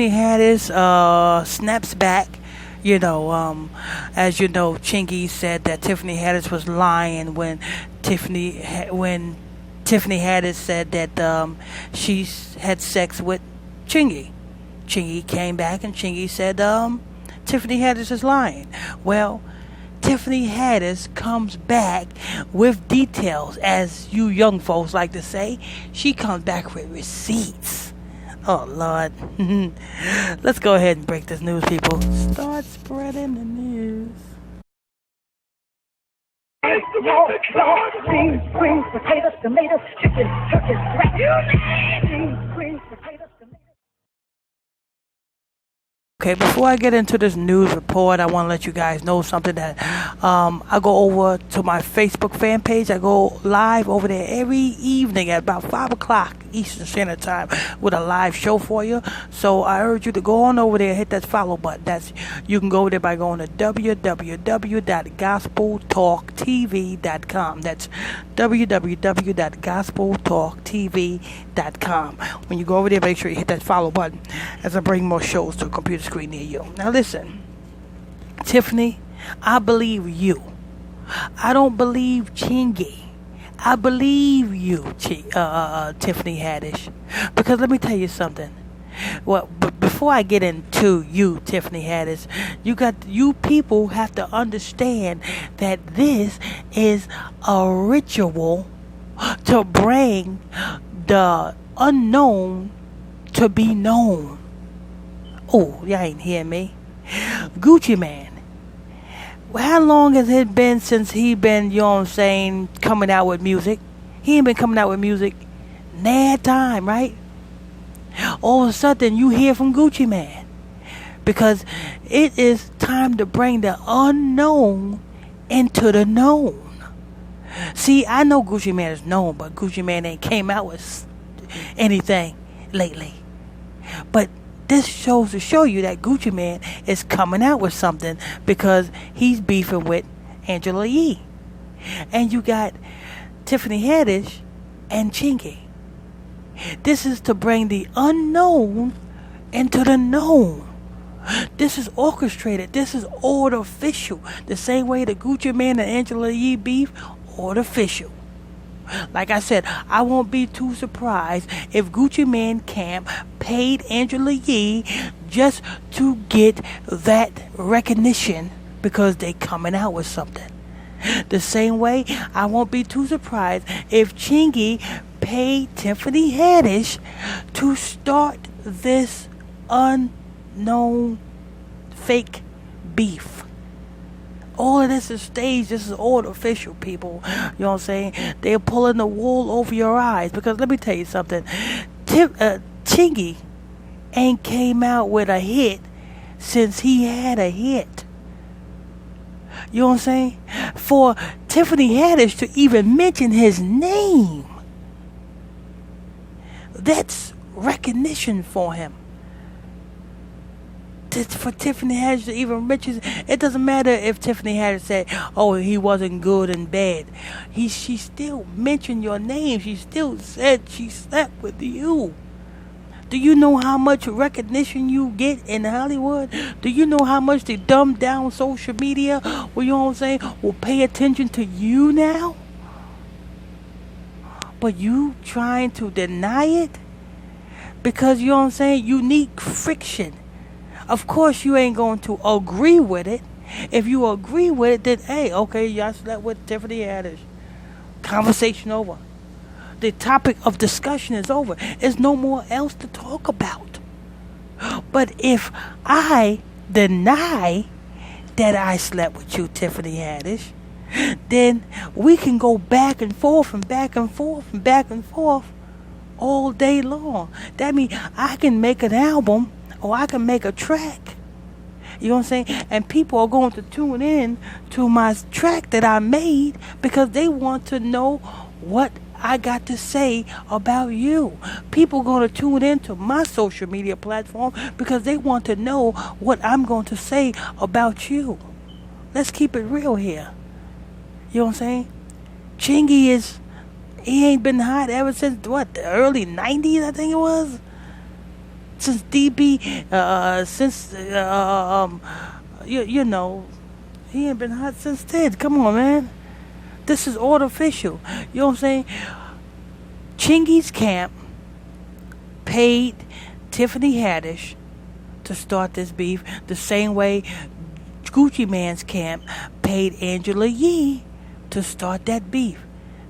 Tiffany Haddish snaps back. As you know, Chingy said that Tiffany Haddish was lying when Tiffany Haddish said that she had sex with Chingy. Chingy came back and Chingy said Tiffany Haddish is lying. Well, Tiffany Haddish comes back with details, as you young folks like to say. She comes back with receipts. Oh, Lord. Let's go ahead and break this news, people. Start spreading the news. Beans, greens, potatoes, tomatoes, chicken, turkey, rat, beans, greens, potatoes, tomatoes. Okay, before I get into this news report, I want to let you guys know something that I go over to my Facebook fan page. I go live over there every evening at about 5 o'clock Eastern Standard Time with a live show for you. So I urge you to go on over there and hit that follow button. You can go there by going to www.gospeltalktv.com. That's www.gospeltalktv.com. When you go over there, make sure you hit that follow button as I bring more shows to a computer screen near you. Now listen, Tiffany, I believe you. I don't believe Chingy. I believe you, Tiffany Haddish. Because let me tell you something. Well, before I get into you, Tiffany Haddish, you people have to understand that this is a ritual to bring the unknown to be known. Oh, y'all ain't hear me. Gucci Man. Well, how long has it been since he been, coming out with music? He ain't been coming out with music that time, right? All of a sudden, you hear from Gucci Man. Because it is time to bring the unknown into the known. See, I know Gucci Man is known, but Gucci Man ain't came out with anything lately. But this shows to show you that Gucci Man is coming out with something because he's beefing with Angela Yee. And you got Tiffany Haddish and Chingy. This is to bring the unknown into the known. This is orchestrated. This is artificial. The same way the Gucci Man and Angela Yee beef, artificial. Like I said, I won't be too surprised if Gucci Man Camp paid Angela Yee just to get that recognition because they coming out with something. The same way, I won't be too surprised if Chingy paid Tiffany Haddish to start this unknown fake beef. All of this is staged. This is artificial, people. You know what I'm saying? They're pulling the wool over your eyes. Because let me tell you something. Chingy ain't came out with a hit since he had a hit. You know what I'm saying? For Tiffany Haddish to even mention his name, that's recognition for him. For Tiffany Haddish to even mention, it doesn't matter if Tiffany Haddish said, "Oh, he wasn't good and bad." She still mentioned your name. She still said she slept with you. Do you know how much recognition you get in Hollywood? Do you know how much they dumb down social media? Well, you know what I'm saying? Will pay attention to you now. But you trying to deny it because you know what I'm saying? Unique friction. Of course, you ain't going to agree with it. If you agree with it, then, hey, okay, y'all slept with Tiffany Haddish. Conversation over. The topic of discussion is over. There's no more else to talk about. But if I deny that I slept with you, Tiffany Haddish, then we can go back and forth and back and forth and back and forth all day long. That means I can make an album or I can make a track. You know what I'm saying? And people are going to tune in to my track that I made because they want to know what I got to say about you. People are going to tune into my social media platform because they want to know what I'm going to say about you. Let's keep it real here. You know what I'm saying? Chingy he ain't been hot ever since, the early 90s, I think it was? since DB, since you know, he ain't been hot since then. Come on, man. This is artificial. You know what I'm saying? Chingy's camp paid Tiffany Haddish to start this beef the same way Gucci Man's camp paid Angela Yee to start that beef.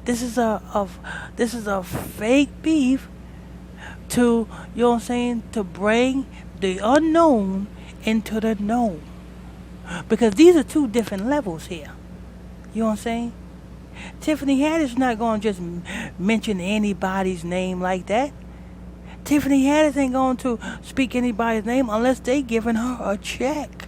This is a fake beef to, you know what I'm saying, to bring the unknown into the known. Because these are two different levels here. You know what I'm saying? Tiffany Haddish not going to just mention anybody's name like that. Tiffany Haddish ain't going to speak anybody's name unless they giving her a check.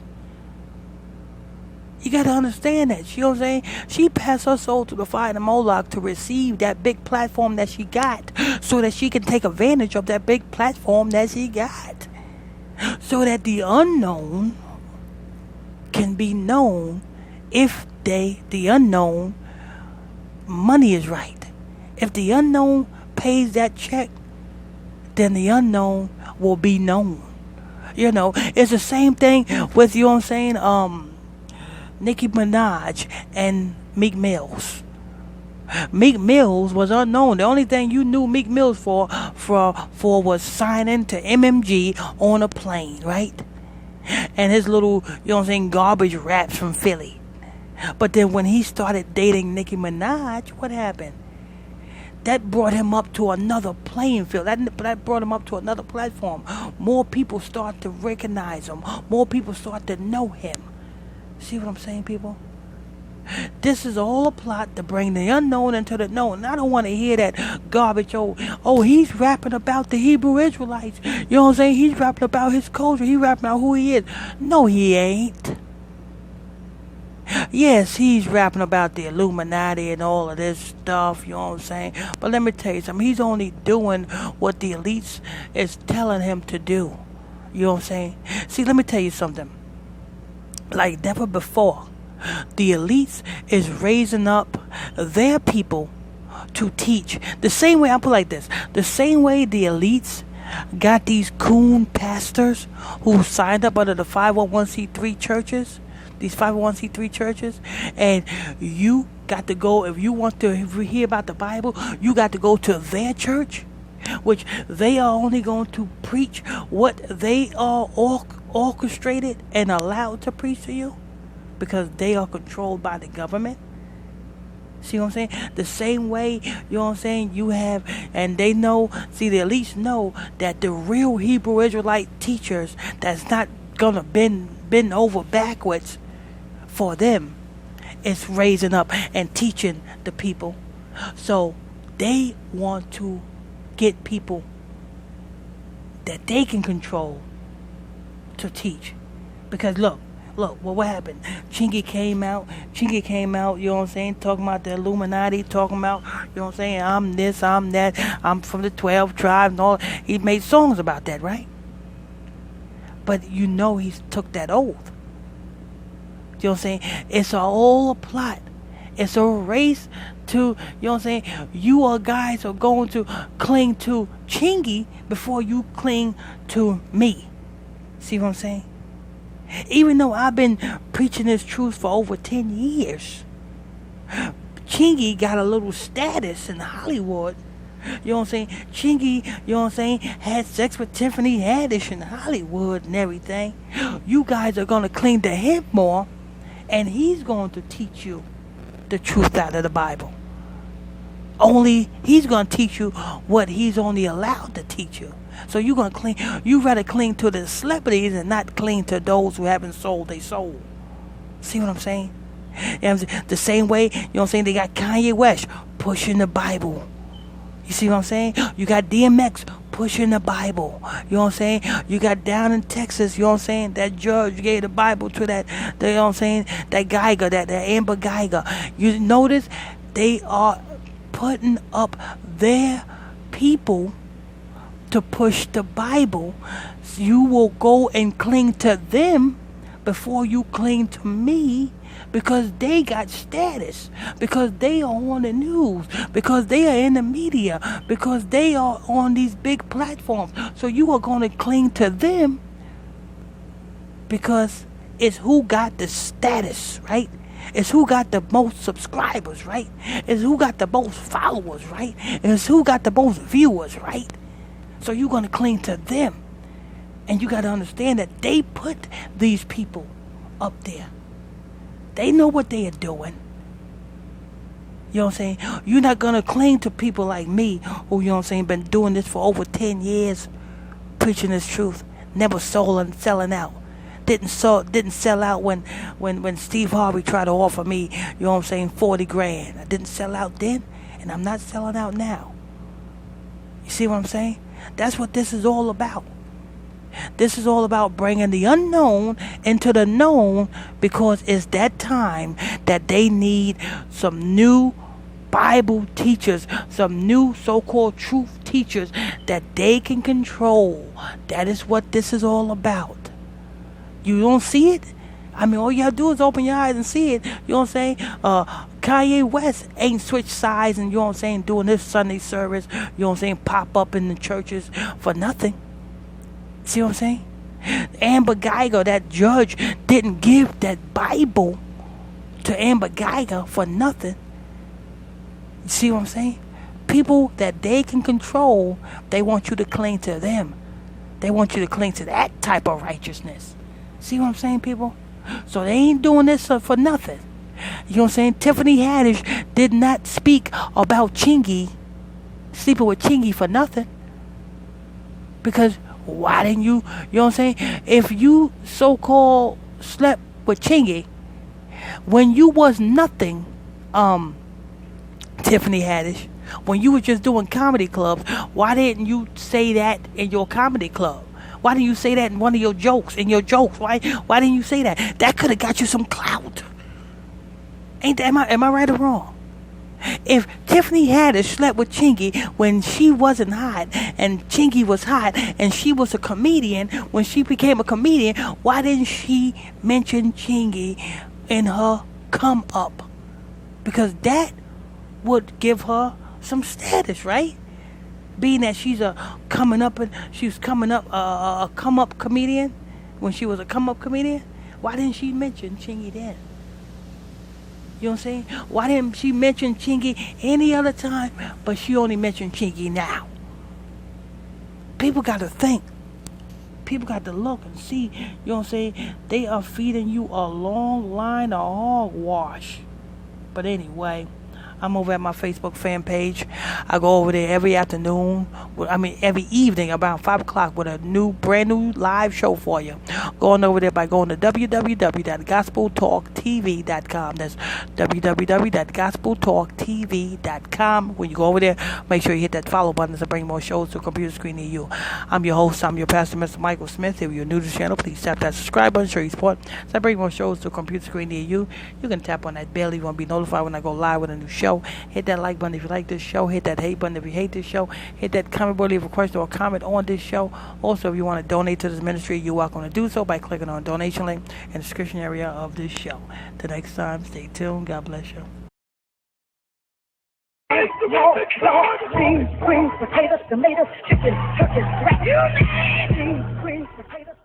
You got to understand that. You know what I'm saying? She passed her soul to the fire and Moloch to receive that big platform that she got so that she can take advantage of that big platform that she got. So that the unknown can be known if the unknown money is right. If the unknown pays that check, then the unknown will be known. You know, it's the same thing with, you know what I'm saying, Nicki Minaj and Meek Mills. Meek Mills was unknown. The only thing you knew Meek Mills for was signing to MMG on a plane, right? And his little, you know what I'm saying, garbage raps from Philly. But then when he started dating Nicki Minaj, what happened? That brought him up to another playing field. That brought him up to another platform. More people start to recognize him. More people start to know him. See what I'm saying, people? This is all a plot to bring the unknown into the known. And I don't want to hear that garbage. Oh, he's rapping about the Hebrew Israelites. You know what I'm saying? He's rapping about his culture. He's rapping about who he is. No, he ain't. Yes, he's rapping about the Illuminati and all of this stuff, you know what I'm saying? But let me tell you something. He's only doing what the elites is telling him to do. You know what I'm saying? See, let me tell you something. Like never before, the elites is raising up their people to teach. The same way, I'll put it like this. The same way the elites got these coon pastors who signed up under the 501c3 churches, these 501c3 churches, and you got to go, if you want to hear about the Bible, you got to go to their church, which they are only going to preach what they are orchestrated and allowed to preach to you, because they are controlled by the government. See what I'm saying? The same way, you know what I'm saying, you have, and they know, see, the elites know that the real Hebrew Israelite teachers that's not gonna bend over backwards for them is raising up and teaching the people. So they want to get people that they can control to teach. Because look, what happened? Chingy came out, you know what I'm saying, talking about the Illuminati, talking about, you know what I'm saying, I'm this, I'm that, I'm from the 12 tribes and all. He made songs about that, right? But you know he took that oath. You know what I'm saying? It's all a plot. It's a race to, you know what I'm saying, you are guys are going to cling to Chingy before you cling to me. See what I'm saying? Even though I've been preaching this truth for over 10 years, Chingy got a little status in Hollywood. You know what I'm saying? Chingy, you know what I'm saying, had sex with Tiffany Haddish in Hollywood and everything. You guys are going to cling to him more, and he's going to teach you the truth out of the Bible. Only he's going to teach you what he's only allowed to teach you. So you're going to cling, you rather cling to the celebrities and not cling to those who haven't sold their soul. See what I'm saying? You know what I'm saying? The same way, you know what I'm saying, they got Kanye West pushing the Bible. You see what I'm saying? You got DMX pushing the Bible. You know what I'm saying? You got down in Texas, you know what I'm saying, that judge gave the Bible to that, you know what I'm saying, that Geiger, that Amber Geiger. You notice they are putting up their people to push the Bible. So you will go and cling to them before you cling to me, Because they got status, because they are on the news, because they are in the media, because they are on these big platforms. So you are going to cling to them because it's who got the status, right? It's who got the most subscribers, right? It's who got the most followers, right? It's who got the most viewers, right? So you're going to cling to them. And you got to understand that they put these people up there. They know what they are doing. You know what I'm saying? You're not going to cling to people like me who, you know what I'm saying, been doing this for over 10 years, preaching this truth, never sold and selling out. Didn't sell out when Steve Harvey tried to offer me, you know what I'm saying, 40 grand. I didn't sell out then, and I'm not selling out now. You see what I'm saying? That's what this is all about. This is all about bringing the unknown into the known, because it's that time that they need some new Bible teachers, some new so-called truth teachers that they can control. That is what this is all about. You don't see it? I mean, all you have to do is open your eyes and see it. You know what I'm saying? Kanye West ain't switched sides and, you know what I'm saying, doing his Sunday service, you know what I'm saying, pop up in the churches for nothing. See what I'm saying? Amber Geiger, that judge, didn't give that Bible to Amber Geiger for nothing. You see what I'm saying? People that they can control, they want you to cling to them. They want you to cling to that type of righteousness. See what I'm saying, people? So they ain't doing this for nothing. You know what I'm saying? Tiffany Haddish did not speak about Chingy, sleeping with Chingy for nothing. Because why didn't you know what I'm saying? If you so-called slept with Chingy, when you was nothing, Tiffany Haddish, when you were just doing comedy clubs, why didn't you say that in your comedy club? Why didn't you say that in one of your jokes? Why didn't you say that? That could have got you some clout. Am I right or wrong? If Tiffany Haddish slept with Chingy when she wasn't hot and Chingy was hot and she was a comedian, when she became a comedian, why didn't she mention Chingy in her come up? Because that would give her some status, right? Being that she's a come up comedian, when she was a come up comedian, why didn't she mention Chingy then? You know what I'm saying? Why didn't she mention Chingy any other time, but she only mentioned Chingy now? People got to think. People got to look and see. You know what I'm saying? They are feeding you a long line of hogwash. But anyway, I'm over at my Facebook fan page. I go over there every afternoon. Every evening around 5 o'clock with a brand new live show for you. Going over there by going to www.gospeltalktv.com. That's www.gospeltalktv.com. When you go over there, make sure you hit that follow button to bring more shows to a computer screen near you. I'm your host. I'm your pastor, Mr. Michael Smith. If you're new to the channel, please tap that subscribe button. Show your support. So I bring more shows to a computer screen near you. You can tap on that bell if you want to be notified when I go live with a new show. Hit that like button if you like this show. Hit that hate button if you hate this show. Hit that comment button, leave a question or a comment on this show. Also, if you want to donate to this ministry, you're welcome to do so by clicking on the donation link in the description area of this show. Till next time, stay tuned. God bless you. Beans, greens, potatoes, tomatoes, chicken, turkeys, rat. You name it. Beans, greens, potatoes.